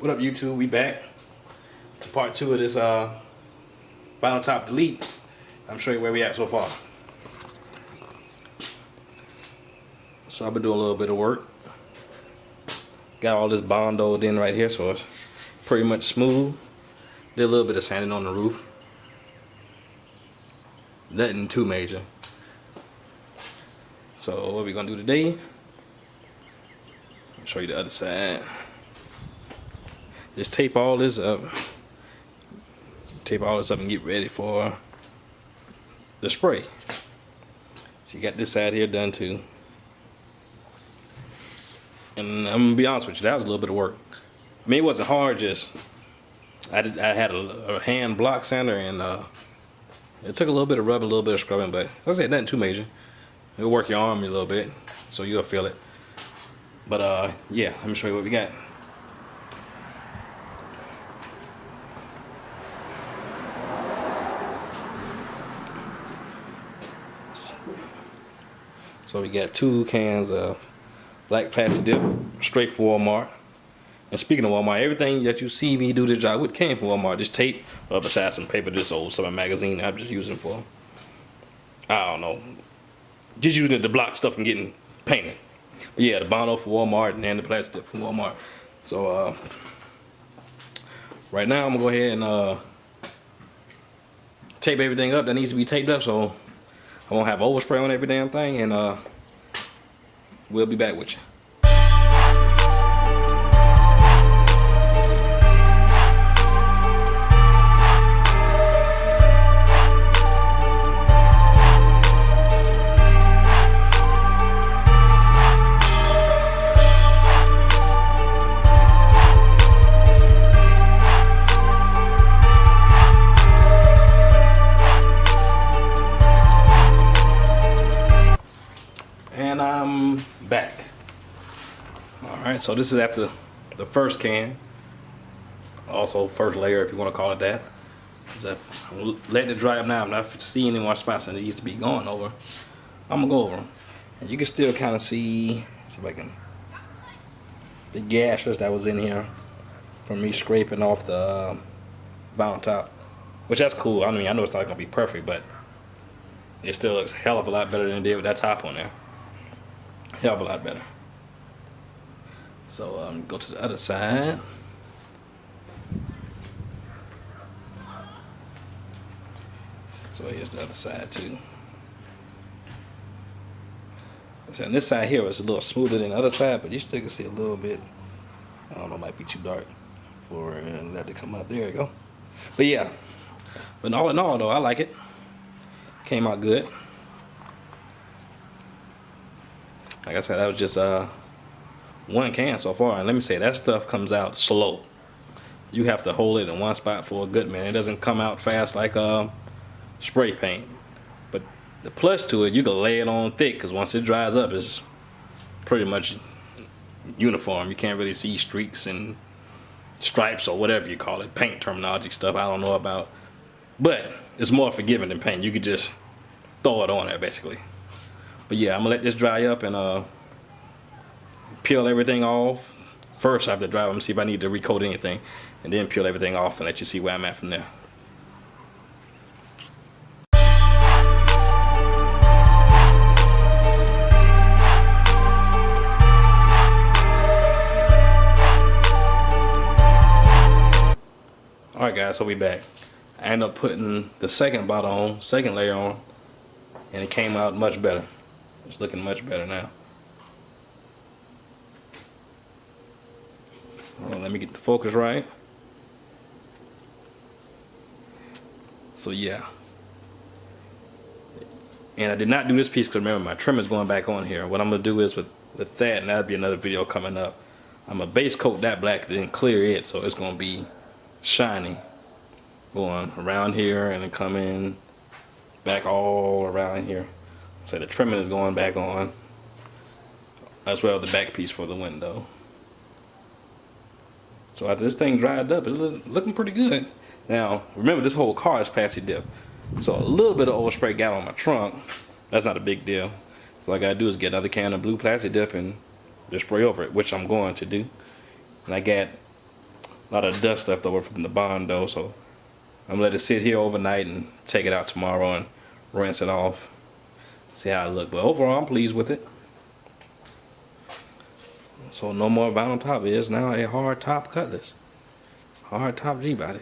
What up, YouTube? We back to part 2 of this final top delete. I'm showing you where we at so far. So I've been doing a little bit of work. Got all this bondoed in right here, so it's pretty much smooth. Did a little bit of sanding on the roof. Nothing too major. So what we're gonna do today, I'll show you the other side. Just tape all this up. Tape all this up and get ready for the spray. So you got this side here done too. And I'm gonna be honest with you, that was a little bit of work. I mean, it wasn't hard, just I had a hand block sander, and it took a little bit of rubbing, a little bit of scrubbing, but I said nothing too major. It'll work your arm a little bit, so you'll feel it. But yeah, let me show you what we got. So we got 2 cans of black plastic dip, straight from Walmart. And speaking of Walmart, everything that you see me do this job with came from Walmart. This tape, besides some paper, this old summer magazine I'm just using for, I don't know, just using it to block stuff from getting painted. But yeah, the Bondo from Walmart and the plastic dip from Walmart. So right now I'm gonna go ahead and tape everything up that needs to be taped up, so I won't have overspray on every damn thing, and we'll be back with you. And I'm back. Alright, so this is after the first can. Also first layer, if you want to call it that. I'm letting it dry up now. I'm not seeing any more spots that it needs to be going over. I'm gonna go over them. And you can still kind of see if I can, the gashes that was in here from me scraping off the vinyl top. Which that's cool. I mean, I know it's not gonna be perfect, but it still looks a hell of a lot better than it did with that top on there. Hell of a lot better. So go to the other side. So here's the other side too. So this side here was a little smoother than the other side, but you still can see a little bit. I don't know, it might be too dark for that to come up. There you go. But yeah, but all in all though, I like it. Came out good. Like I said, that was just 1 can so far, and let me say, that stuff comes out slow. You have to hold it in one spot for a good minute. It doesn't come out fast like spray paint. But the plus to it, you can lay it on thick, because once it dries up, it's pretty much uniform. You can't really see streaks and stripes or whatever you call it, paint terminology stuff I don't know about. But it's more forgiving than paint. You could just throw it on there basically. But yeah, I'm gonna let this dry up and peel everything off. First I have to dry them and see if I need to recoat anything, and then peel everything off and let you see where I'm at from there. Alright guys, so we back. I ended up putting the second bottle on, second layer on, and it came out much better. It's looking much better now. Hold on, let me get the focus right. So yeah. And I did not do this piece because remember, my trim is going back on here. What I'm going to do is with that, and that'll be another video coming up, I'm going to base coat that black and then clear it, so it's going to be shiny. Going around here and then come in back all around here. So the trimming is going back on, as well as the back piece for the window. So after this thing dried up, it's looking pretty good. Now remember, this whole car is plastic dip, so a little bit of overspray got on my trunk. That's not a big deal. So all I gotta do is get another can of blue plastic dip and just spray over it, which I'm going to do. And I got a lot of dust left over from the bond though, so I'm gonna let it sit here overnight and take it out tomorrow and rinse it off. See how it look. But overall, I'm pleased with it. So no more vinyl top. It is now a hard top cutlass. Hard top Gbody.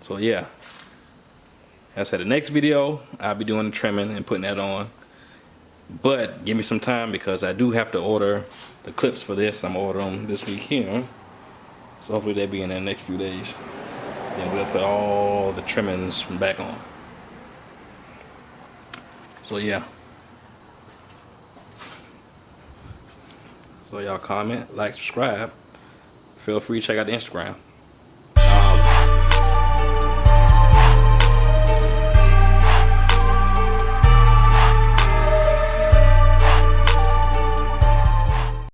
So yeah. As I said, the next video, I'll be doing the trimming and putting that on. But give me some time because I do have to order the clips for this. I'm ordering them this week here. So hopefully they'll be in the next few days. Then we'll put all the trimmings back on. So yeah. So y'all comment, like, subscribe. Feel free to check out the Instagram.